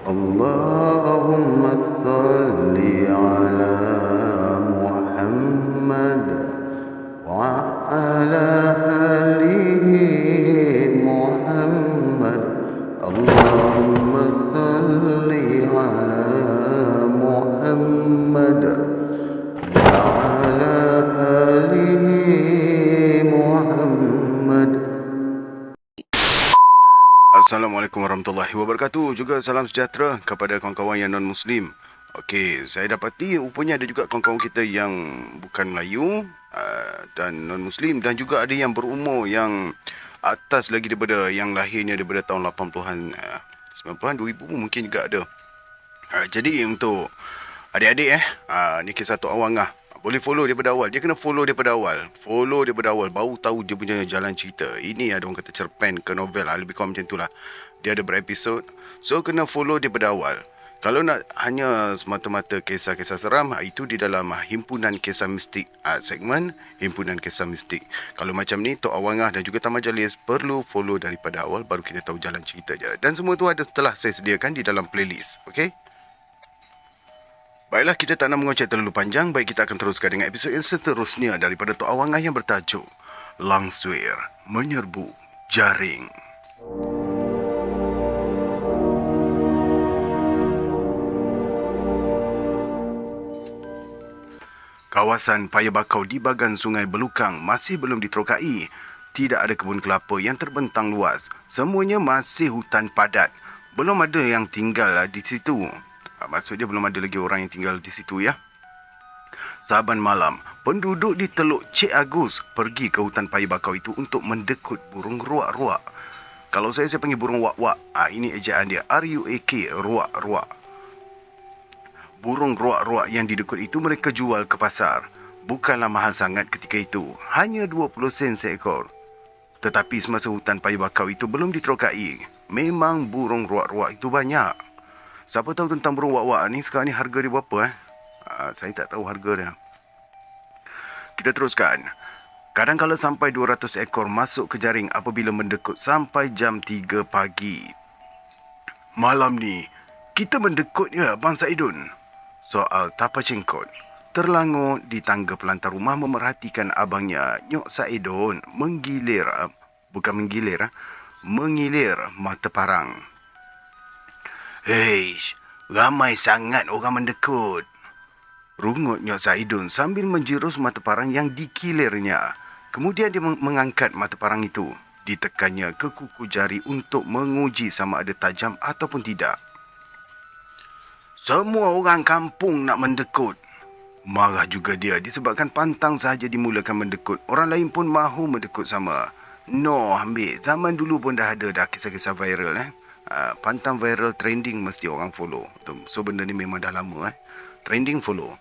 اللهم صل على محمد وعلى آل محمد. اللهم صل على محمد وعلى آل محمد. Assalamualaikum warahmatullahi wabarakatuh. Juga salam sejahtera kepada kawan-kawan yang non-Muslim. Okey, saya dapati rupanya ada juga kawan-kawan kita yang bukan Melayu dan non-Muslim, dan juga ada yang berumur yang atas lagi daripada yang lahirnya daripada tahun 80-an, 90-an, 2000 pun mungkin juga ada. Jadi untuk adik-adik ni kisah Tok Awang lah. Boleh follow daripada awal. Dia kena follow daripada awal. Follow daripada awal. Baru tahu dia punya jalan cerita. Ini ada orang kata cerpen ke novel. Lebih kurang macam itulah. Dia ada berepisod. So kena follow daripada awal. Kalau nak hanya semata-mata kisah-kisah seram, itu di dalam Himpunan Kisah Mistik segmen Himpunan Kisah Mistik. Kalau macam ni, Tok Awangah dan juga Tamajalis perlu follow daripada awal, baru kita tahu jalan cerita je. Dan semua tu ada telah saya sediakan di dalam playlist. Okay? Baiklah, kita tak nak mengocek terlalu panjang. Baik, kita akan teruskan dengan episod yang seterusnya daripada Tok Awangah yang bertajuk Langsuir Menyerbu Jaring. Kawasan Paya Bakau di bahagian Sungai Belukang masih belum diterokai. Tidak ada kebun kelapa yang terbentang luas. Semuanya masih hutan padat. Belum ada yang tinggal di situ. Maksudnya belum ada lagi orang yang tinggal di situ ya. Saban malam, penduduk di Teluk Cik Agus pergi ke hutan Paya Bakau itu untuk mendekut burung ruak-ruak. Kalau saya panggil burung wak-wak. Ini ejaan dia. R-U-A-K, ruak-ruak. Burung ruak-ruak yang didekut itu mereka jual ke pasar. Bukanlah mahal sangat ketika itu. Hanya 20 sen seekor. Tetapi semasa hutan Paya Bakau itu belum diterokai, memang burung ruak-ruak itu banyak. Siapa tahu tentang burung wak-wak ni sekarang ni harga dia berapa? Saya tak tahu harga dia. Kita teruskan. Kadang-kala sampai 200 ekor masuk ke jaring apabila mendekut sampai jam 3 pagi. Malam ni, kita mendekut ya, Abang Saidun? Soal Tapa Cengkot. Terlangut di tangga pelantar rumah memerhatikan abangnya, Nyok Saidun, mengilir mata parang. Hei, ramai sangat orang mendekut. Rungut Nyok Saidun sambil menjerus mata parang yang dikilirnya. Kemudian dia mengangkat mata parang itu. Ditekannya ke kuku jari untuk menguji sama ada tajam ataupun tidak. Semua orang kampung nak mendekut. Marah juga dia disebabkan pantang sahaja dimulakan mendekut. Orang lain pun mahu mendekut sama. No, ambil. Zaman dulu pun dah ada kisah-kisah viral. Pantang viral trending mesti orang follow. So benda ni memang dah lama. Trending follow.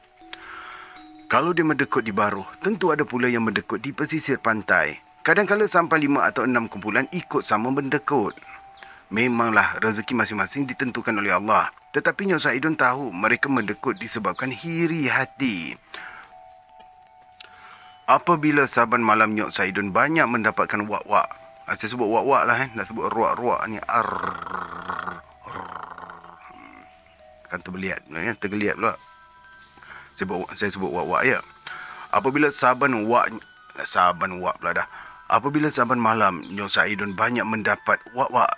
Kalau dia mendekut di Baruh, tentu ada pula yang mendekut di pesisir pantai. Kadang-kala sampai 5 atau 6 kumpulan ikut sama mendekut. Memanglah rezeki masing-masing ditentukan oleh Allah. Tetapi Nyok Saidun tahu mereka mendekut disebabkan hiri hati. Apabila saban malam Nyok Saidun banyak mendapatkan wak-wak. Saya sebut wak-wak lah. Nak sebut ruak-ruak ni. Kan tergeliat pula. Saya sebut wak-wak ya. Apabila saban malam Nyok Saidun banyak mendapat wak-wak,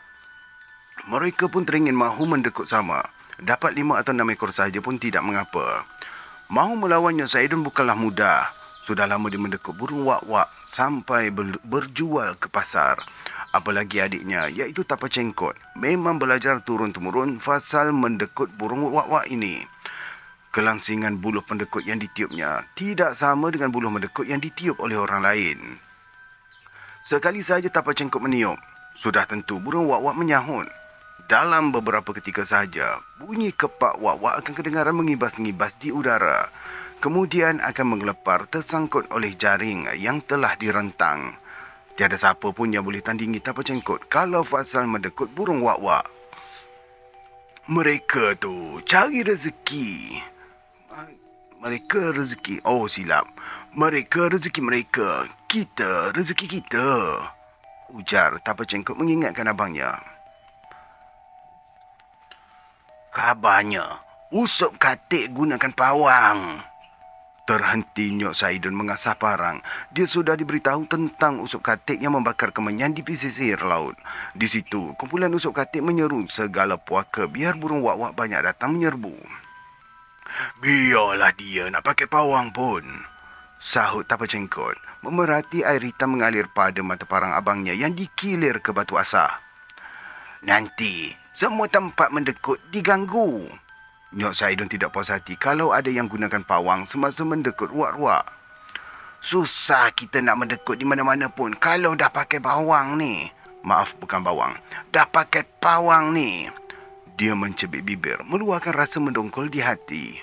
mereka pun teringin mahu mendekut sama. Dapat 5 atau 6 ekor sahaja pun tidak mengapa. Mahu melawan Nyok Saidun bukanlah mudah. Sudah lama dia mendekut burung wak-wak sampai berjual ke pasar. Apalagi adiknya, iaitu Tapa Cengkot, memang belajar turun-temurun fasal mendekut burung wak-wak ini. Kelangsingan buluh pendekut yang ditiupnya tidak sama dengan buluh mendekut yang ditiup oleh orang lain. Sekali sahaja Tapa Cengkot meniup, sudah tentu burung wak-wak menyahut. Dalam beberapa ketika sahaja, bunyi kepak wak-wak akan kedengaran mengibas-ngibas di udara. Kemudian akan menggelepar tersangkut oleh jaring yang telah direntang. Tiada siapa pun yang boleh tandingi Tapa Cengkot kalau fasal mendekut burung wak-wak. Mereka tu cari rezeki. Oh, silap. Mereka rezeki mereka. Kita rezeki kita. Ujar Tapa Cengkot mengingatkan abangnya. Kabarnya, Usop Katik gunakan pawang. Terhenti Nyok Saidun mengasah parang. Dia sudah diberitahu tentang Usop Katik yang membakar kemenyan di pesisir laut. Di situ, kumpulan Usop Katik menyeru segala puaka biar burung wak-wak banyak datang menyerbu. Biarlah dia nak pakai pawang pun, sahut Tapa Cengkot, memerhati air hitam mengalir pada mata parang abangnya yang dikilir ke batu asah. Nanti, semua tempat mendekut diganggu. Nyok Saidun tidak puas hati kalau ada yang gunakan pawang semasa mendekut ruak-ruak. Susah kita nak mendekut di mana-mana pun kalau dah pakai bawang ni. Maaf, bukan bawang. Dah pakai pawang ni. Dia mencebik bibir, meluahkan rasa mendongkol di hati.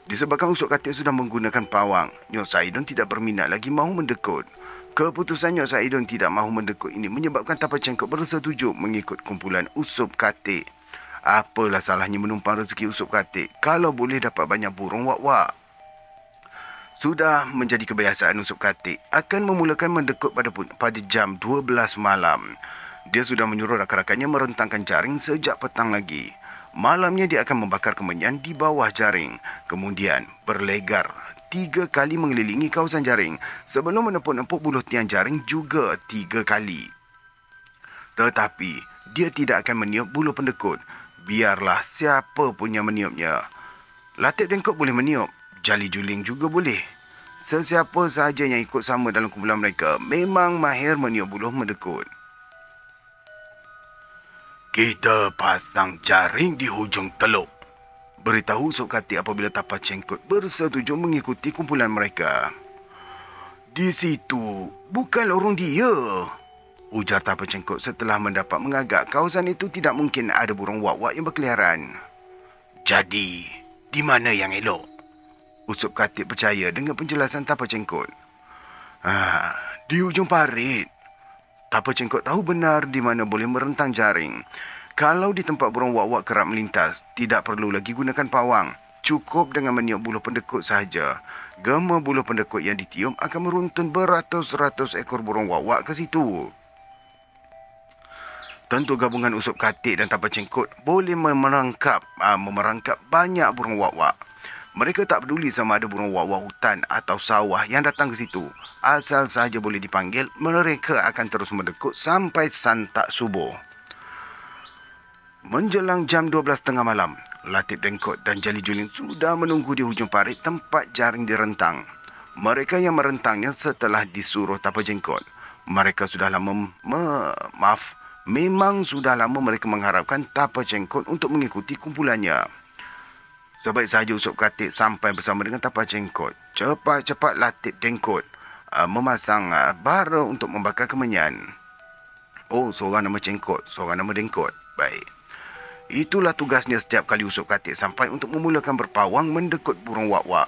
Disebabkan Usop Katik sudah menggunakan pawang, Nyok Saidun tidak berminat lagi mahu mendekut. Keputusan Nyok Saidun tidak mahu mendekut ini menyebabkan Tapa Cengkot bersetuju mengikut kumpulan Usop Katik. Apalah salahnya menumpang rezeki Usop Katik kalau boleh dapat banyak burung wak-wak. Sudah menjadi kebiasaan Usop Katik akan memulakan mendekut pada jam 12 malam. Dia sudah menyuruh rakan-rakannya merentangkan jaring sejak petang lagi. Malamnya dia akan membakar kemenyan di bawah jaring. Kemudian berlegar 3 kali mengelilingi kawasan jaring sebelum menepuk-nepuk buluh tiang jaring juga 3 kali. Tetapi dia tidak akan meniup buluh pendekut. Biarlah siapa pun yang meniupnya. Latif Dengkot boleh meniup. Jali Juling juga boleh. Sesiapa sahaja yang ikut sama dalam kumpulan mereka memang mahir meniup buluh mendekut. Kita pasang jaring di hujung teluk, beritahu Usop Katik apabila Tapa Cengkot bersetuju mengikuti kumpulan mereka. Di situ bukan lorong dia, ujar Tapa Cengkot setelah mendapat mengagak kawasan itu tidak mungkin ada burung wak-wak yang berkeliaran. Jadi, di mana yang elok? Usop Katik percaya dengan penjelasan Tapa Cengkot. Di hujung parit. Tapa Cengkot tahu benar di mana boleh merentang jaring. Kalau di tempat burung wak-wak kerap melintas, tidak perlu lagi gunakan pawang. Cukup dengan meniup buluh pendekut sahaja. Gema buluh pendekut yang ditiup akan meruntun beratus-ratus ekor burung wak-wak ke situ. Tentu gabungan Usop Katik dan Tapa Cengkot boleh memerangkap banyak burung wak-wak. Mereka tak peduli sama ada burung wak-wak hutan atau sawah yang datang ke situ. Asal sahaja boleh dipanggil, mereka akan terus mendekut sampai santak subuh. Menjelang jam 12.30 malam, Latif Dengkot dan Jali Juling sudah menunggu di hujung parit tempat jaring direntang. Mereka yang merentangnya setelah disuruh Tapa Cengkot. Mereka sudah lama memang sudah lama mereka mengharapkan Tapa Cengkot untuk mengikuti kumpulannya. Sebaik sahaja Usop Katik sampai bersama dengan Tapa Cengkot. Cepat-cepat Latif Dengkot memasang bara untuk membakar kemenyan. Oh, seorang nama Cengkot, seorang nama Dengkot. Baik. Itulah tugasnya setiap kali Usop Katik sampai untuk memulakan berpawang mendekut burung wak-wak.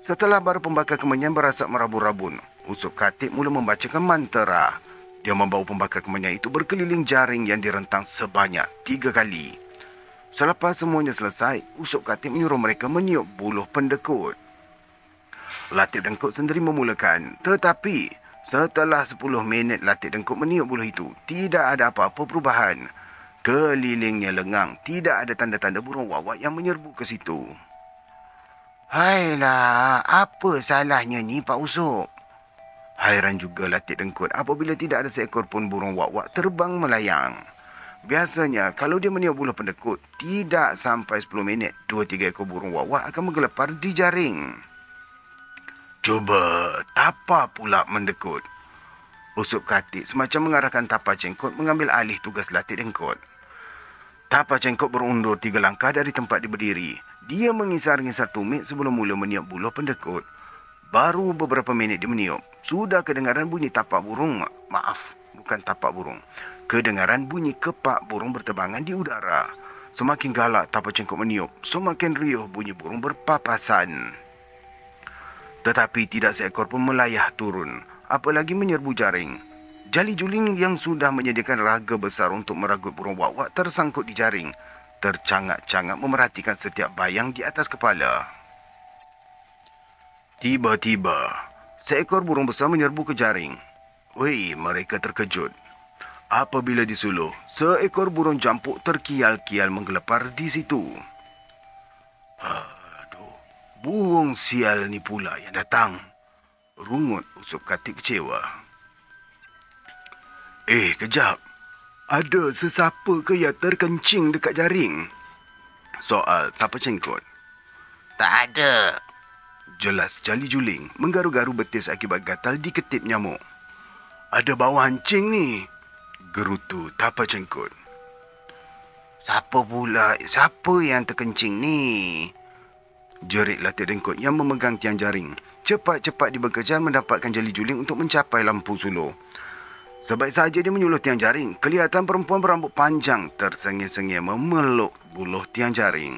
Setelah bara pembakar kemenyan berasap merabun-rabun, Usop Katik mula membacakan mantra. Dia membawa pembakar kemenyan itu berkeliling jaring yang direntang sebanyak 3 kali. Selepas semuanya selesai, Usop Katik menyuruh mereka meniup buluh pendekut. Latif Dengkot sendiri memulakan. Tetapi, setelah 10 minit Latif Dengkot meniup buluh itu, tidak ada apa-apa perubahan. Kelilingnya lengang, tidak ada tanda-tanda burung wak-wak yang menyerbu ke situ. Hailah, apa salahnya ni Pak Usop? Hairan juga Latif Dengkot apabila tidak ada seekor pun burung wak-wak terbang melayang. Biasanya, kalau dia meniup buluh pendekut, tidak sampai 10 minit, 2-3 ekor burung wak-wak akan menggelepar di jaring. Cuba Tapa pula mendekut. Usop Katik semacam mengarahkan Tapa Cengkot mengambil alih tugas Latif Dengkot. Tapa Cengkot berundur 3 langkah dari tempat dia berdiri. Dia mengisar-ngisar tumit sebelum mula meniup buluh pendekut. Baru beberapa minit dia meniup, sudah kedengaran bunyi tapak burung. Kedengaran bunyi kepak burung berterbangan di udara. Semakin galak Tapa Cengkot meniup, semakin riuh bunyi burung berpapasan. Tetapi tidak seekor pun melayah turun, apalagi menyerbu jaring. Jali Juling yang sudah menyediakan raga besar untuk meragut burung wak-wak tersangkut di jaring, tercangak-cangak memerhatikan setiap bayang di atas kepala. Tiba-tiba, seekor burung besar menyerbu ke jaring. Mereka terkejut. Apabila disuluh, seekor burung jampuk terkial-kial menggelepar di situ. Aduh, burung sial ni pula yang datang. Rungut Usup Katik kecewa. Kejap. Ada sesiapa ke yang terkencing dekat jaring? Soal Tapa Cengkot. Tak ada. Jelas Jali Juling menggaru-garu betis akibat gatal diketip nyamuk. Ada bau hancing ni, gerutu Tapa Cengkot. Siapa yang terkencing ni? Jerit Latik Dengkot yang memegang tiang jaring. Cepat-cepat dibekerja mendapatkan Jali Juling untuk mencapai lampu suluh. Sebaik saja dia menyuluh tiang jaring, kelihatan perempuan berambut panjang tersengih-sengih memeluk buluh tiang jaring.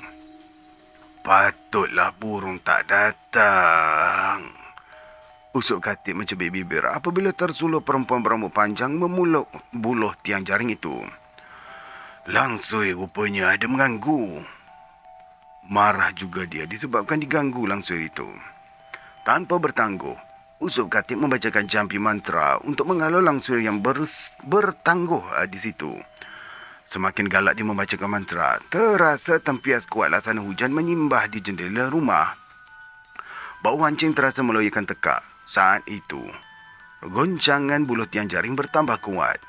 Patutlah burung tak datang. Usup Katik mencebik bibir apabila tersuluh perempuan berambut panjang memuluk buluh tiang jaring itu. Langsui rupanya ada mengganggu. Marah juga dia disebabkan diganggu langsui itu. Tanpa bertangguh, Usup Katik membacakan jampi mantra untuk menghalau langsui yang bertangguh di situ. Semakin galak dia membacakan mantra, terasa tempias kuat laksana hujan menyimbah di jendela rumah. Bau hancing terasa meloyakkan tekak. Saat itu, goncangan buluh tiang jaring bertambah kuat.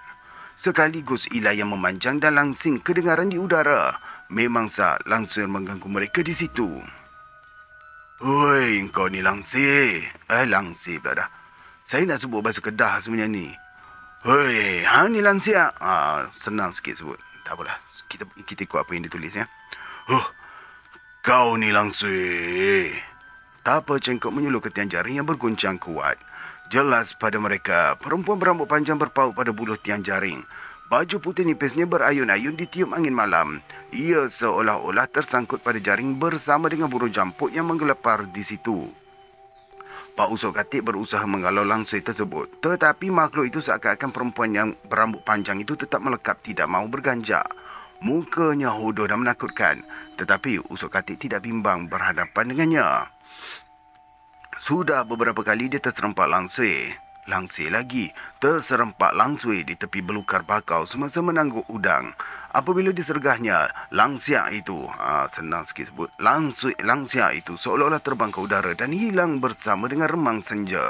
Sekaligus ilah yang memanjang dan langsing kedengaran di udara. Memang langsir mengganggu mereka di situ. Oi, kau ni langsir. Langsir pula dah. Saya nak sebut bahasa Kedah sebenarnya ni. Hoi, ni langsir. Senang sikit sebut. Tak apalah. Kita ikut apa yang ditulis ya. Kau ni langsir. Tapa Cengkok menyuluh ke tiang jaring yang berguncang kuat. Jelas pada mereka, perempuan berambut panjang berpaut pada buluh tiang jaring. Baju putih nipisnya berayun-ayun ditiup angin malam. Ia seolah-olah tersangkut pada jaring bersama dengan burung jampuk yang menggelepar di situ. Pak Usup Katik berusaha menghalau langsui tersebut. Tetapi makhluk itu seakan-akan perempuan yang berambut panjang itu tetap melekap tidak mahu berganjak. Mukanya hodoh dan menakutkan. Tetapi Usup Katik tidak bimbang berhadapan dengannya. Sudah beberapa kali dia terserempak langsui. Langsir lagi, terserempak langsui di tepi belukar bakau semasa menangguk udang. Apabila disergahnya, langsiak itu, senang sikit sebut, langsiak itu seolah-olah terbang ke udara dan hilang bersama dengan remang senja.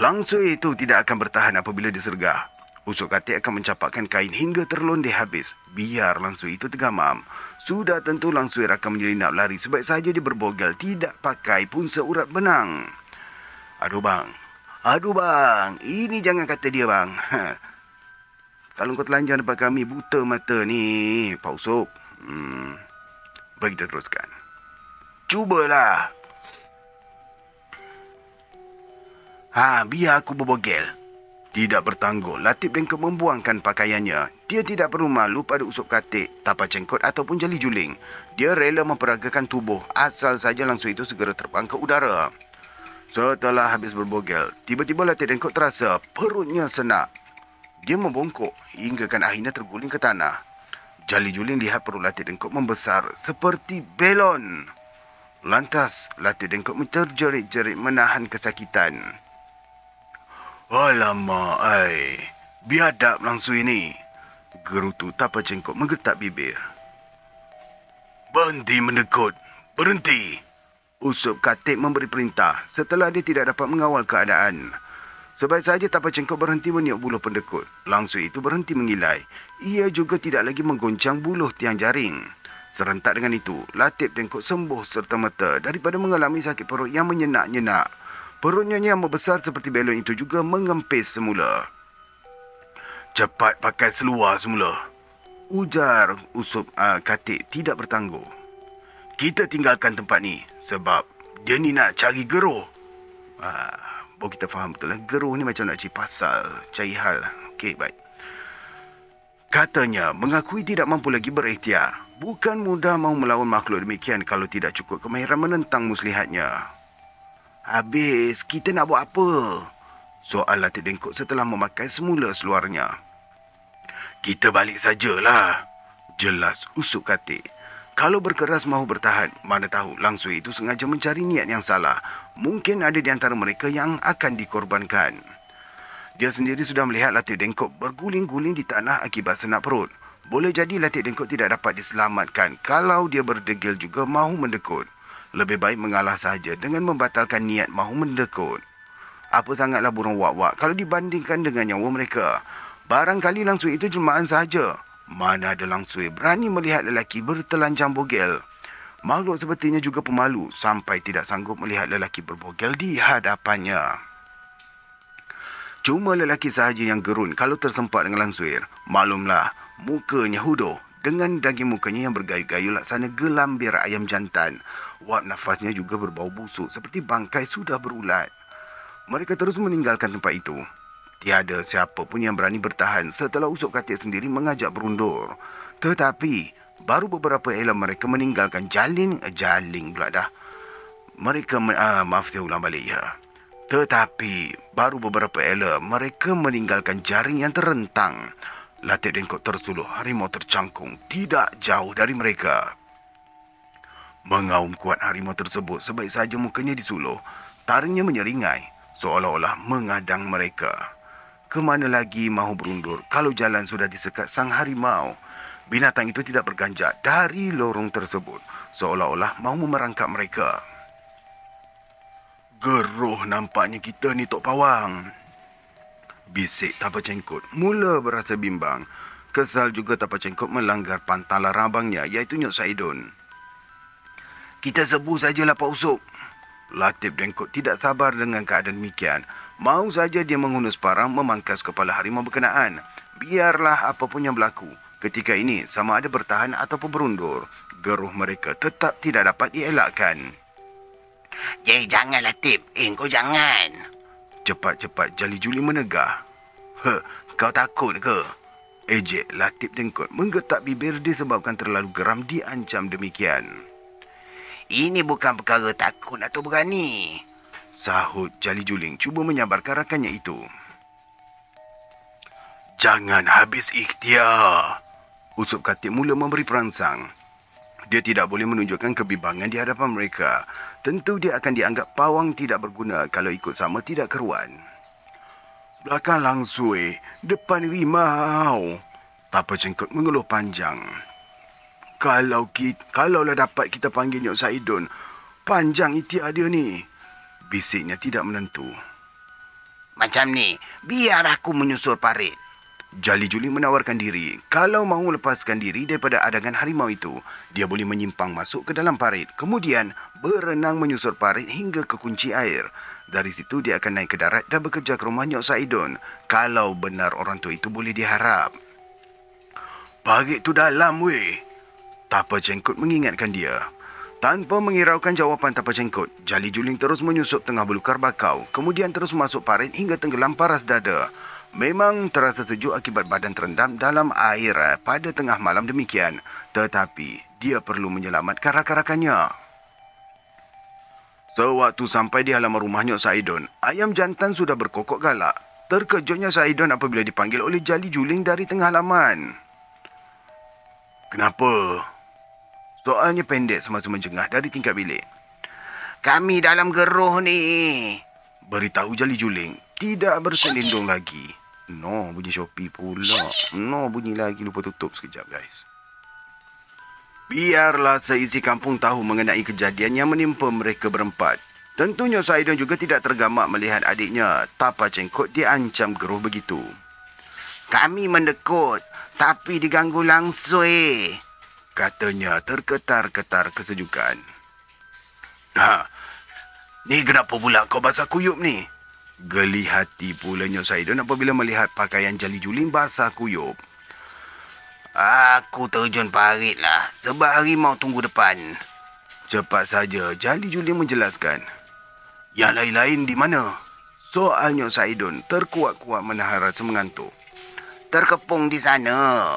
Langsui itu tidak akan bertahan apabila disergah. Usup Katik akan mencapakkan kain hingga terlondeh habis. Biar langsui itu tergamam. Sudah tentu langsui akan menyelinap lari sebaik saja dia berbogel, tidak pakai pun seurat benang. Aduh bang, ini jangan kata dia bang. Kalau kau telanjang depan kami, buta mata ni, Pak Usup. Bagi kita teruskan. Cubalah. Biar aku berbogel. Tidak bertangguh, Latif Dengkot membuangkan pakaiannya. Dia tidak perlu malu pada Usup Katik, Tapa Cengkot ataupun Jali Juling. Dia rela memperagakan tubuh, asal saja langsung itu segera terbang ke udara. Setelah habis berbogel, tiba-tiba Latik Dengkot terasa perutnya senak. Dia membongkok hinggakan akhirnya terguling ke tanah. Jali Juling lihat perut Latik Dengkot membesar seperti belon. Lantas, Latik Dengkot terjerit-jerit menahan kesakitan. Alamak, biadab langsung ini, gerutu Tapa Cengkot menggetak bibir. Berhenti mendekut, berhenti. Usup Katik memberi perintah setelah dia tidak dapat mengawal keadaan. Sebaik saja Tapa Cengkot berhenti meniup buluh pendekut. Langsung itu berhenti mengilai. Ia juga tidak lagi menggoncang buluh tiang jaring. Serentak dengan itu, Latif Dengkot sembuh serta-merta daripada mengalami sakit perut yang menyenak-nyenak. Perutnya yang membesar seperti belon itu juga mengempis semula. Cepat pakai seluar semula, ujar Usup Katik tidak bertangguh. Kita tinggalkan tempat ni sebab dia ni nak cari geruh. Baru kita faham betul lah. Geruh ni macam nak cari pasal, cari hal. Okey, baik. Katanya mengakui tidak mampu lagi berikhtiar. Bukan mudah mahu melawan makhluk demikian kalau tidak cukup kemahiran menentang muslihatnya. Habis, kita nak buat apa? Soal Latif Dengkot setelah memakai semula seluarnya. Kita balik sajalah, jelas Usup Katik. Kalau berkeras mahu bertahan, mana tahu langsung itu sengaja mencari niat yang salah. Mungkin ada di antara mereka yang akan dikorbankan. Dia sendiri sudah melihat Latif Dengkok berguling-guling di tanah akibat senak perut. Boleh jadi Latif Dengkok tidak dapat diselamatkan kalau dia berdegil juga mahu mendekut. Lebih baik mengalah sahaja dengan membatalkan niat mahu mendekut. Apa sangatlah burung wak-wak kalau dibandingkan dengan nyawa mereka. Barangkali langsui itu jelmaan sahaja. Mana ada langsui berani melihat lelaki bertelanjang bogel. Makhluk sepertinya juga pemalu sampai tidak sanggup melihat lelaki berbogel di hadapannya. Cuma lelaki sahaja yang gerun kalau tersempat dengan langsuir. Maklumlah, mukanya hudoh dengan daging mukanya yang bergayu-gayu laksana gelambir ayam jantan. Wap nafasnya juga berbau busuk seperti bangkai sudah berulat. Mereka terus meninggalkan tempat itu. Tiada siapa pun yang berani bertahan setelah usuk katil sendiri mengajak berundur. Tetapi, baru beberapa elam mereka meninggalkan jaling pula dah. Maaf saya ulang balik ya. Tetapi, baru beberapa elam mereka meninggalkan jaring yang terentang. Latif Dengkok tersuluh, harimau tercangkung tidak jauh dari mereka. Mengaum kuat harimau tersebut sebaik saja mukanya disuluh. Taringnya menyeringai, seolah-olah mengadang mereka. Kemana lagi mahu berundur kalau jalan sudah disekat sang harimau? Binatang itu tidak berganjak dari lorong tersebut, seolah-olah mahu memerangkap mereka. Geruh nampaknya kita ni Tok Pawang. Bisik Tapa Cengkut mula berasa bimbang. Kesal juga Tapa Cengkut melanggar pantang larang abangnya, iaitu Nyok Saidun. Kita sebu sajalah Pak Usuk. Latif Dengkut tidak sabar dengan keadaan demikian. Mau saja dia menghunus parang memangkas kepala harimau berkenaan. Biarlah apapun yang berlaku. Ketika ini sama ada bertahan ataupun berundur, geruh mereka tetap tidak dapat dielakkan. Jangan Latif. Kau jangan. Cepat-cepat Jali Juli menegah. Kau takut ke? Ejek Latif Dengkut menggetak bibir disebabkan terlalu geram diancam demikian. Ini bukan perkara takut atau berani. Sahut Jali Juling cuba menyabarkan rakannya itu. Jangan habis ikhtiar. Usop Katib mula memberi perangsang. Dia tidak boleh menunjukkan kebimbangan di hadapan mereka. Tentu dia akan dianggap pawang tidak berguna kalau ikut sama tidak keruan. Belakang langsui, depan rimau. Tapa Cengkut mengeluh panjang. Kalaulah dapat kita panggil Nyok Saidun, panjang ikhtiar dia ni. Bisiknya tidak menentu. Macam ni, biar aku menyusul parit. Jali Juli menawarkan diri. Kalau mahu lepaskan diri daripada adangan harimau itu, dia boleh menyimpang masuk ke dalam parit. Kemudian, berenang menyusur parit hingga ke kunci air. Dari situ, dia akan naik ke darat dan bekerja ke rumah Nyok Saidun. Kalau benar orang tua itu boleh diharap. Parit tu dalam weh. Tapa Cengkut mengingatkan dia. Tanpa menghiraukan jawapan Tapa Cengkut, Jali Juling terus menyusup tengah belukar bakau. Kemudian terus masuk parit hingga tenggelam paras dada. Memang terasa sejuk akibat badan terendam dalam air pada tengah malam demikian. Tetapi, dia perlu menyelamatkan rakan-rakannya. Sewaktu sampai di halaman rumah Nyok Saidun, ayam jantan sudah berkokok galak. Terkejutnya Saidun apabila dipanggil oleh Jali Juling dari tengah halaman. Kenapa? Soalnya pendek semasa menjengah dari tingkap bilik. Kami dalam geruh ni. Beritahu Jali Juling. Tidak berselindung lagi. No, bunyi Shopee pula. No, bunyi lagi. Lupa tutup sekejap, guys. Biarlah seisi kampung tahu mengenai kejadian yang menimpa mereka berempat. Tentunya Saidun juga tidak tergamak melihat adiknya, Tapa Cengkut, diancam geruh begitu. Kami mendekut, tapi diganggu langsui. Katanya terketar-ketar kesejukan. Ni kenapa pula kau basah kuyup ni? Geli hati pula Nyok Saidun apabila melihat pakaian Jali Juling basah kuyup. Aku terjun parit lah, sebab harimau tunggu depan. Cepat saja Jali Juling menjelaskan. Yang lain-lain di mana? Soal Nyok Saidun terkuat-kuat menahan rasa mengantuk. Terkepung di sana,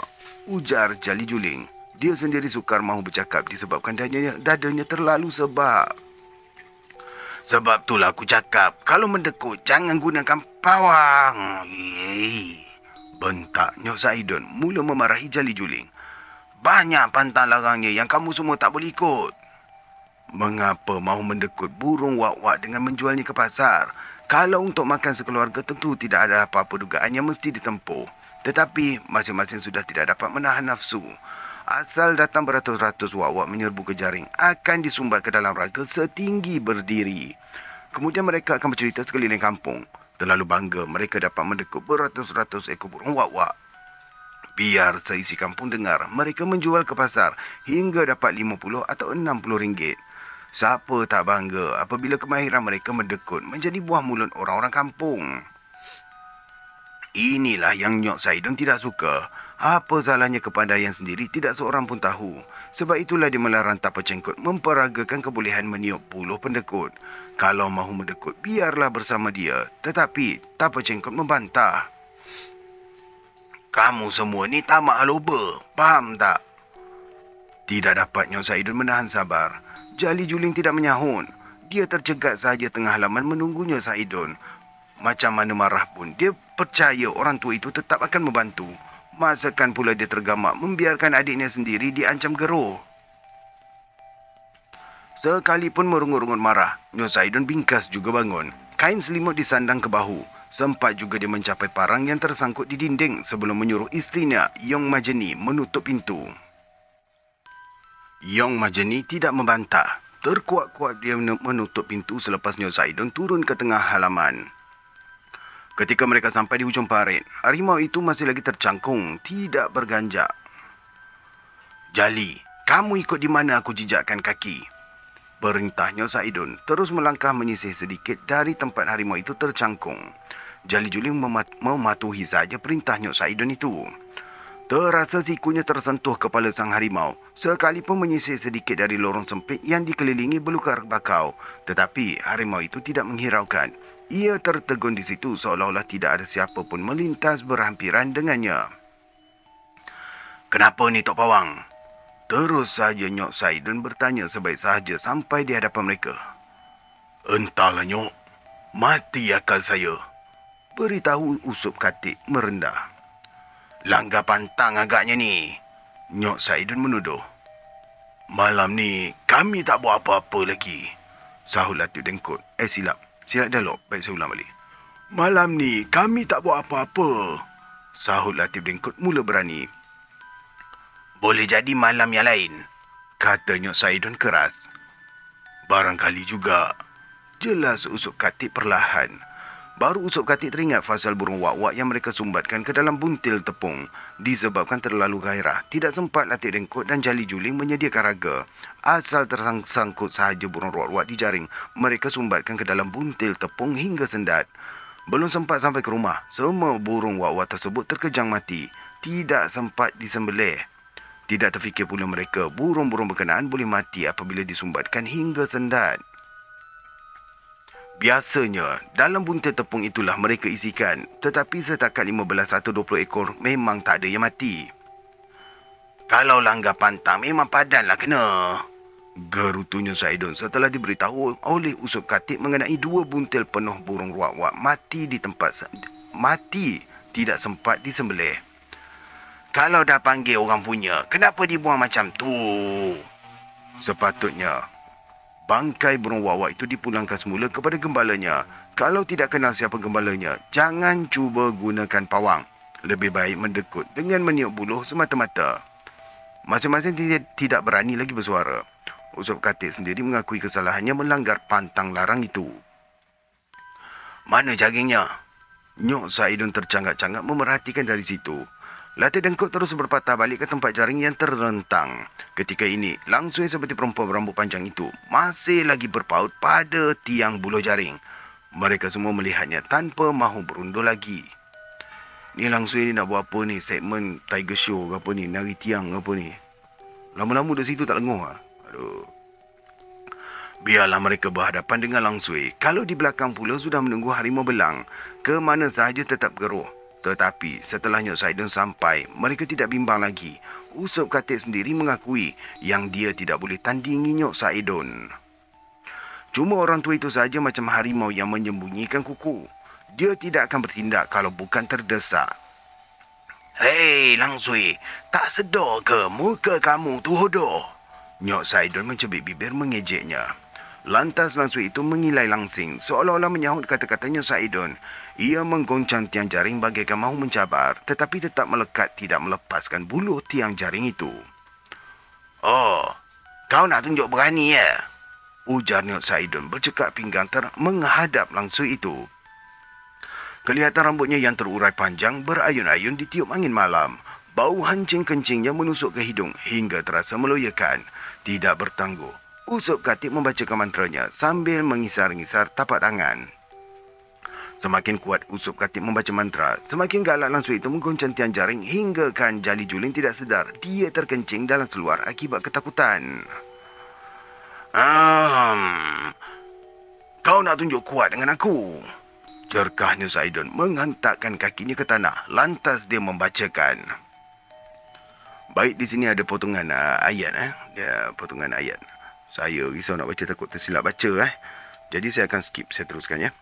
ujar Jali Juling. Dia sendiri sukar mahu bercakap disebabkan dadanya terlalu sebab. Sebab itulah aku cakap, kalau mendekut jangan gunakan pawang. Bentak Nyok Saidun mula memarahi Jali Juling. Banyak pantang larangnya yang kamu semua tak boleh ikut. Mengapa mahu mendekut burung wak-wak dengan menjualnya ke pasar? Kalau untuk makan sekeluarga tentu tidak ada apa-apa dugaan yang mesti ditempuh. Tetapi masing-masing sudah tidak dapat menahan nafsu. Asal datang beratus-ratus wak-wak menyerbu ke jaring akan disumbat ke dalam raga setinggi berdiri. Kemudian mereka akan bercerita sekeliling kampung. Terlalu bangga mereka dapat mendekuk beratus-ratus ekor burung wak-wak. Biar seisi kampung dengar, mereka menjual ke pasar hingga dapat 50 atau 60 ringgit. Siapa tak bangga apabila kemahiran mereka mendekut menjadi buah mulut orang-orang kampung. Inilah yang Nyok Saidon tidak suka. Apa salahnya kepandaian sendiri tidak seorang pun tahu. Sebab itulah dia melarang Tapa Cengkut memperagakan kebolehan meniup buluh pendekut. Kalau mahu mendekut, biarlah bersama dia. Tetapi Tapa Cengkut membantah. Kamu semua ni tamak haloba, faham tak? Tidak dapat Nyok Saidon menahan sabar. Jali Juling tidak menyahut. Dia tercegat sahaja tengah halaman menunggu Nyok Saidon. Macam mana marah pun, dia percaya orang tua itu tetap akan membantu. Masakan pula dia tergamak membiarkan adiknya sendiri diancam geruh. Sekalipun merungut-rungut marah, Nyok Saidon bingkas juga bangun. Kain selimut disandang ke bahu. Sempat juga dia mencapai parang yang tersangkut di dinding sebelum menyuruh isterinya, Yong Majeni, menutup pintu. Yong Majeni tidak membantah. Terkuat-kuat dia menutup pintu selepas Nyok Saidon turun ke tengah halaman. Ketika mereka sampai di hujung parit, harimau itu masih lagi tercangkung, tidak berganjak. Jali, kamu ikut di mana aku jejakkan kaki. Perintah Nyok Saidon terus melangkah menyisih sedikit dari tempat harimau itu tercangkung. Jali Juling mematuhi saja perintah Nyok Saidon itu. Terasa sikunya tersentuh kepala sang harimau, sekalipun menyisir sedikit dari lorong sempit yang dikelilingi belukar bakau. Tetapi harimau itu tidak menghiraukan. Ia tertegun di situ seolah-olah tidak ada siapa pun melintas berhampiran dengannya. Kenapa ni Tok Pawang? Terus saja Nyok Saidon bertanya sebaik sahaja sampai di hadapan mereka. Entahlah Nyok, mati akal saya. Beritahu Usup Katik merendah. Langgar pantang agaknya ni. Nyok Saidon menuduh. Malam ni kami tak buat apa-apa lagi. Sahut Latif Dengkut. Silap dialog. Baik saya ulang balik. Malam ni kami tak buat apa-apa. Sahut Latif Dengkut mula berani. Boleh jadi malam yang lain, kata Nyok Saidon keras. Barangkali juga. Jelas Usup Katik perlahan. Baru Usup Katik teringat fasal burung wak-wak yang mereka sumbatkan ke dalam buntil tepung. Disebabkan terlalu gairah, tidak sempat Latif Dengkut dan Jali Juling menyediakan raga. Asal tersangkut sahaja burung wak-wak di jaring, mereka sumbatkan ke dalam buntil tepung hingga sendat. Belum sempat sampai ke rumah, semua burung wak-wak tersebut terkejang mati. Tidak sempat disembelih. Tidak terfikir pula mereka, burung-burung berkenaan boleh mati apabila disumbatkan hingga sendat. Biasanya, dalam buntil tepung itulah mereka isikan. Tetapi setakat 15 atau 20 ekor memang tak ada yang mati. Kalau langgar pantang memang padanlah kena. Gerutu Nyok Saidon setelah diberitahu oleh Usup Katik mengenai 2 buntil penuh burung wak-wak mati di tempat mati tidak sempat disembelih. Kalau dah panggil orang punya, kenapa dibuang macam tu? Sepatutnya bangkai burung wak-wak itu dipulangkan semula kepada gembalanya. Kalau tidak kenal siapa gembalanya, jangan cuba gunakan pawang. Lebih baik mendekut dengan meniup buluh semata-mata. Masing-masing tidak berani lagi bersuara. Usup Katik sendiri mengakui kesalahannya melanggar pantang larang itu. Mana jaringnya? Nyok Saidon tercanggak-canggak memerhatikan dari situ. Latif Dengkut terus berpatah balik ke tempat jaring yang terrentang. Ketika ini, langsung seperti perempuan berambut panjang itu masih lagi berpaut pada tiang buluh jaring. Mereka semua melihatnya tanpa mahu berundur lagi. Ni langsung ni nak buat apa ni? Segmen Tiger Show ke apa ni? Nari tiang ke apa ni? Lama-lama dari situ tak lenguh lah. Aduh. Biarlah mereka berhadapan dengan Lang Sui. Kalau di belakang pula sudah menunggu harimau belang, ke mana sahaja tetap geruh. Tetapi setelah Nyok Saidon sampai, mereka tidak bimbang lagi. Usup Katik sendiri mengakui yang dia tidak boleh tandingi Nyok Saidon. Cuma orang tua itu saja macam harimau yang menyembunyikan kuku. Dia tidak akan bertindak kalau bukan terdesak. Hei Lang Sui, tak sedar ke muka kamu tu hodoh? Nyok Saidon mencubit bibir mengejeknya. Lantas langsui itu mengilai langsing, seolah-olah menyahut kata-kata Nyo Saidun. Ia menggoncang tiang jaring bagaikan mahu mencabar, tetapi tetap melekat tidak melepaskan buluh tiang jaring itu. Oh, kau nak tunjuk berani ya? Ujar Nyo Saidun bercekak pinggang menghadap langsui itu. Kelihatan rambutnya yang terurai panjang berayun-ayun ditiup angin malam. Bau hancing kencingnya menusuk ke hidung hingga terasa meloyakan. Tidak bertangguh, Usup Katip membacakan mantranya sambil mengisar-ngisar tapak tangan. Semakin kuat Usup Katip membaca mantra, semakin galak langsung itu menggoncang tiang jaring hingga kan Jali Julin tidak sedar dia terkencing dalam seluar akibat ketakutan. Kau nak tunjuk kuat dengan aku? Jerkah Nyo Saidun menghentakkan kakinya ke tanah, lantas dia membacakan. Baik, di sini ada potongan ayat. Potongan ayat. Saya risau nak baca, takut tersilap baca. Jadi saya akan skip, saya teruskan ya.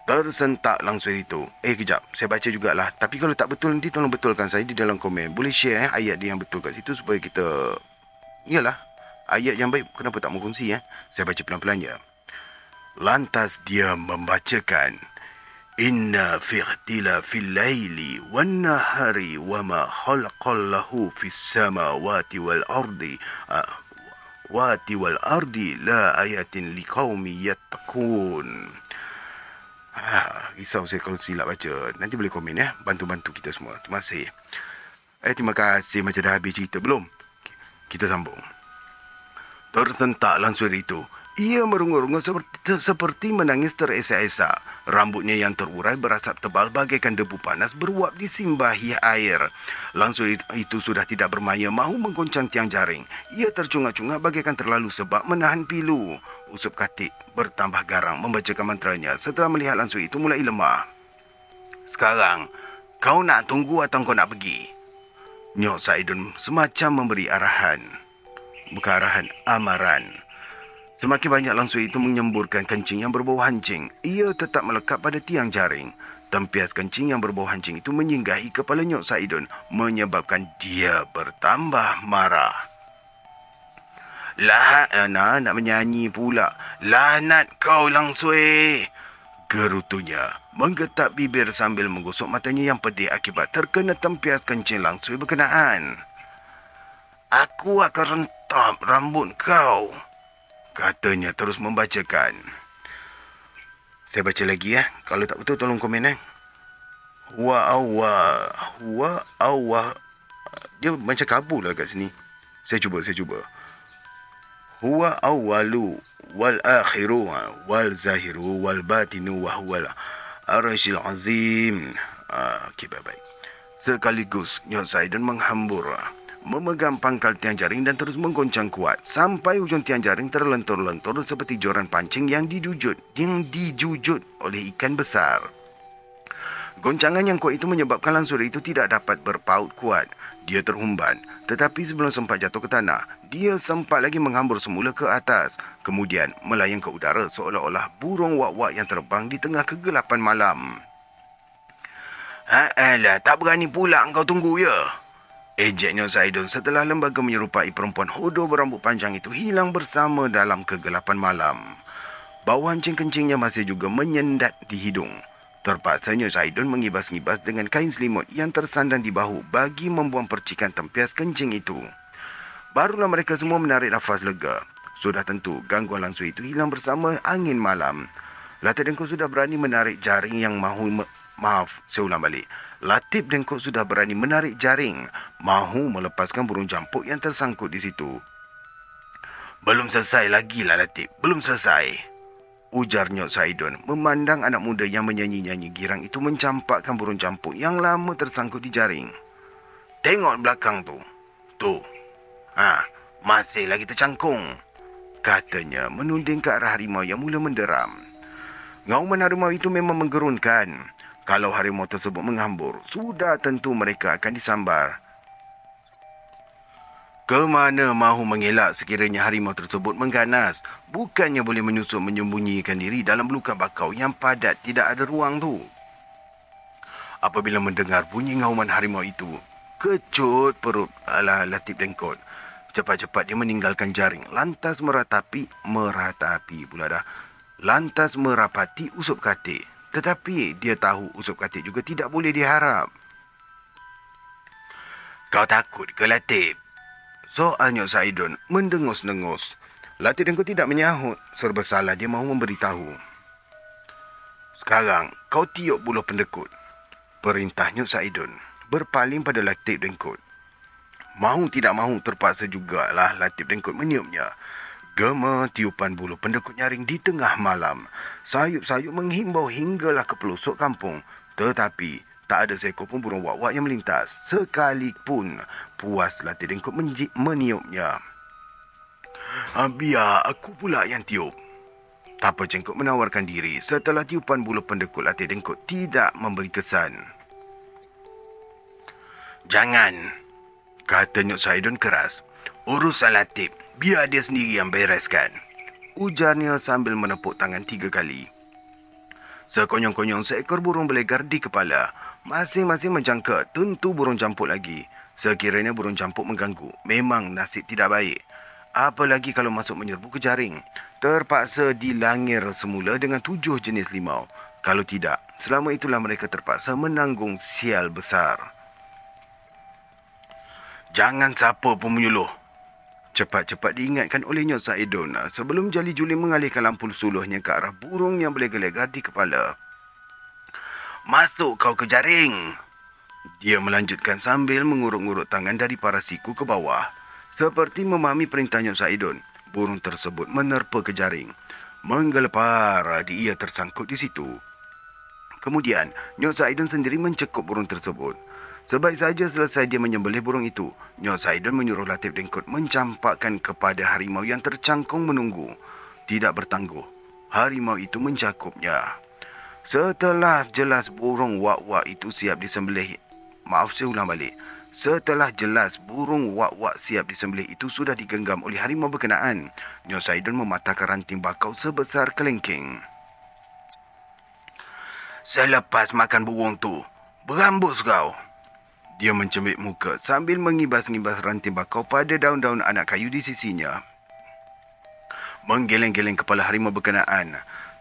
Tersentak langsung itu. Kejap, saya baca jugalah. Tapi kalau tak betul nanti tolong betulkan saya di dalam komen. Boleh share ayat dia yang betul kat situ supaya kita... Yalah, ayat yang baik kenapa tak mau kongsi ya. Saya baca pelan-pelan ya. Lantas dia membacakan. Inna fi ikhtilafil laili wan nahari wa ma khalaqallahu fis samawati wal ardi la ayatin liqaumin yattaqun. Risau saya kalau silap baca. Nanti boleh komen ya. Bantu-bantu kita semua. Terima kasih. Terima kasih. Macam dah habis cerita belum? Kita sambung. Tersentak langsung itu. Ia merungut-rungut seperti menangis teresa-esa. Rambutnya yang terurai berasap tebal bagaikan debu panas beruap di simbahi air. Langsung itu sudah tidak bermaya mahu menggoncang tiang jaring. Ia tercungak-cungak bagaikan terlalu sebab menahan pilu. Usup Katip bertambah garang membacakan mantranya setelah melihat langsung itu mulai lemah. Sekarang, kau nak tunggu atau kau nak pergi? Nyo Saidun semacam memberi arahan. Bukan arahan, amaran. Semakin banyak langsung itu menyemburkan kencing yang berbau hancing. Ia tetap melekat pada tiang jaring. Tempias kencing yang berbau hancing itu menyinggahi kepala Nyo Saidun, menyebabkan dia bertambah marah. Nak menyanyi pula. Lanat kau langsui. Gerutunya menggetak bibir sambil menggosok matanya yang pedih akibat terkena tempias kencing langsui berkenaan. Aku akan rentap rambut kau. Katanya terus membacakan. Saya baca lagi ya. Kalau tak betul tolong komen Huwa awah. Dia macam kabur lah kat sini. Saya cuba. Huwa awalu wal akhiru wal zahiru wal batinu wa huwal arsyil azim. Okey, baik. Sekaligus Nyo Saidun menghambur, memegang pangkal tiang jaring dan terus menggoncang kuat sampai ujung tiang jaring terlentur-lentur seperti joran pancing yang dijujut oleh ikan besar. Goncangan yang kuat itu menyebabkan langsuri itu tidak dapat berpaut kuat. Dia terhumban, tetapi sebelum sempat jatuh ke tanah, dia sempat lagi menghambur semula ke atas, kemudian melayang ke udara seolah-olah burung wak-wak yang terbang di tengah kegelapan malam. Alah, tak berani pula engkau tunggu ya? Ejek Nyo Saidun setelah lembaga menyerupai perempuan hodoh berambut panjang itu hilang bersama dalam kegelapan malam. Bau hancing kencingnya masih juga menyendat di hidung. Terpaksa Nyo Saidun mengibas-ngibas dengan kain selimut yang tersandang di bahu bagi membuang percikan tempias kencing itu. Barulah mereka semua menarik nafas lega. Sudah tentu gangguan langsung itu hilang bersama angin malam. Latif Dengkok sudah berani menarik jaring yang Latif Dengkok sudah berani menarik jaring, mahu melepaskan burung jampuk yang tersangkut di situ. Belum selesai lagi lah Latif, belum selesai. Ujar Nyo Saidun memandang anak muda yang menyanyi-nyanyi girang itu mencampakkan burung jampuk yang lama tersangkut di jaring. Tengok belakang tu. Tu. Masih lagi tercangkung. Katanya menunding ke arah harimau yang mula menderam. Ngauman harimau itu memang menggerunkan. Kalau harimau tersebut menghambur, sudah tentu mereka akan disambar. Kemana mahu mengelak sekiranya harimau tersebut mengganas? Bukannya boleh menyusup menyembunyikan diri dalam belukang bakau yang padat tidak ada ruang tu. Apabila mendengar bunyi ngauman harimau itu, kecut perut Latif Dengkot. Cepat-cepat dia meninggalkan jaring, lantas meratapi pula dah. Lantas merapati usup katik. Tetapi dia tahu usup katik juga tidak boleh diharap. Kau takut ke, Latif? Soal Nyok Saidun mendengus-dengus. Latif Dengkut tidak menyahut. Serba salah dia mahu memberitahu. Sekarang kau tiup buluh pendekut. Perintah Nyok Saidun berpaling pada Latif Dengkut. Mahu tidak mahu terpaksa jugalah Latif Dengkut meniupnya. Gema tiupan buluh pendekut nyaring di tengah malam. Sayup-sayup menghimbau hinggalah ke pelosok kampung. Tetapi tak ada seekor pun burung wak-wak yang melintas. Sekalipun puas Latif Dengkut meniupnya. Biar aku pula yang tiup. Tapa Cengkok menawarkan diri setelah tiupan buluh pendekut Latif Dengkut tidak memberi kesan. Jangan, Kata Nyok Saidun keras. urusan Latif, biar dia sendiri yang bereskan. Ujarnya sambil menepuk tangan 3 kali. Sekonyong-konyong seekor burung berlegar di kepala. Masing-masing menjangka tentu burung campuk lagi. Sekiranya burung campuk mengganggu, memang nasib tidak baik. Apalagi kalau masuk menyerbu ke jaring. Terpaksa dilangir semula dengan 7 jenis limau. Kalau tidak, selama itulah mereka terpaksa menanggung sial besar. Jangan siapa pun menyuluh. Cepat-cepat diingatkan oleh Nyok Saidun sebelum Jali Juli mengalihkan lampu suluhnya ke arah burung yang berlegar-legar di kepala. Masuk kau ke jaring. Dia melanjutkan sambil mengurut-ngurut tangan dari para siku ke bawah. Seperti memahami perintah Nyok Saidun, burung tersebut menerpa ke jaring. Menggelepar, ia tersangkut di situ. Kemudian, Nyok Saidun sendiri mencekup burung tersebut. Sebaik saja selesai dia menyembelih burung itu, Nyok Saidun menyuruh Latif Dengkut mencampakkan kepada harimau yang tercangkung menunggu. Tidak bertangguh, harimau itu mencakupnya. Setelah jelas burung wak-wak itu siap disembelih. Setelah jelas burung wak-wak siap disembelih itu sudah digenggam oleh harimau berkenaan, Nyok Saidun mematahkan ranting bakau sebesar kelengking. Selepas makan burung tu, berambus kau. Dia mencemik muka sambil mengibas-ngibas ranting bakau pada daun-daun anak kayu di sisinya. Menggeleng-geleng kepala harimau berkenaan.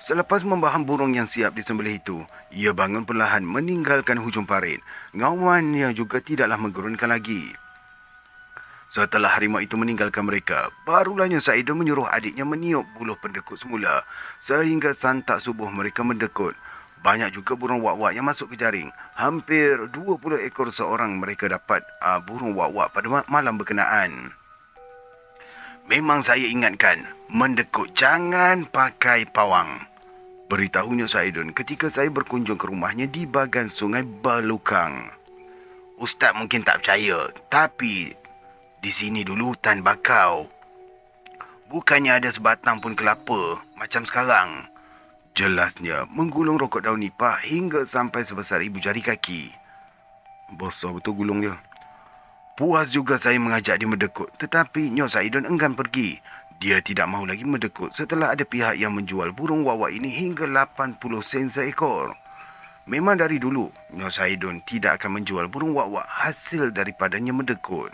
Selepas membaham burung yang siap disembelih itu, ia bangun perlahan meninggalkan hujung parit. Ngawannya juga tidaklah menggurunkan lagi. Setelah harimau itu meninggalkan mereka, barulah Nyok Saidun menyuruh adiknya meniup buluh pendekut semula. Sehingga santak subuh mereka mendekut. Banyak juga burung wak-wak yang masuk ke jaring. Hampir 20 ekor seorang mereka dapat burung wak-wak pada malam berkenaan. Memang saya ingatkan, mendekut jangan pakai pawang. Beritahu Nyok Saidun ketika saya berkunjung ke rumahnya di bagan sungai Balukang. Ustaz mungkin tak percaya, tapi di sini dulu hutan bakau. Bukannya ada sebatang pun kelapa macam sekarang. Jelasnya menggulung rokok daun nipah hingga sampai sebesar ibu jari kaki. Besar betul gulung dia. Puas juga saya mengajak dia mendekut, tetapi Nyok Saidun enggan pergi. Dia tidak mahu lagi mendekut setelah ada pihak yang menjual burung wak-wak ini hingga 80 sen seekor. Memang dari dulu, Nyok Saidun tidak akan menjual burung wak-wak hasil daripadanya mendekut.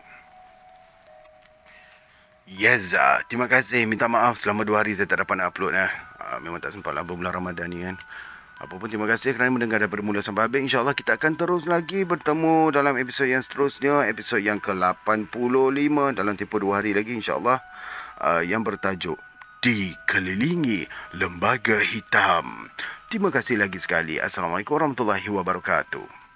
Yes, terima kasih. Minta maaf selama 2 hari saya tak dapat nak upload. Memang tak sempat lah bulan Ramadan ni kan. Apa pun terima kasih kerana mendengar daripada mula sampai habis. InsyaAllah kita akan terus lagi bertemu dalam episod yang seterusnya. Episod yang ke-85 dalam tempoh 2 hari lagi insyaAllah. Yang bertajuk Dikelilingi Lembaga Hitam. Terima kasih lagi sekali. Assalamualaikum warahmatullahi wabarakatuh.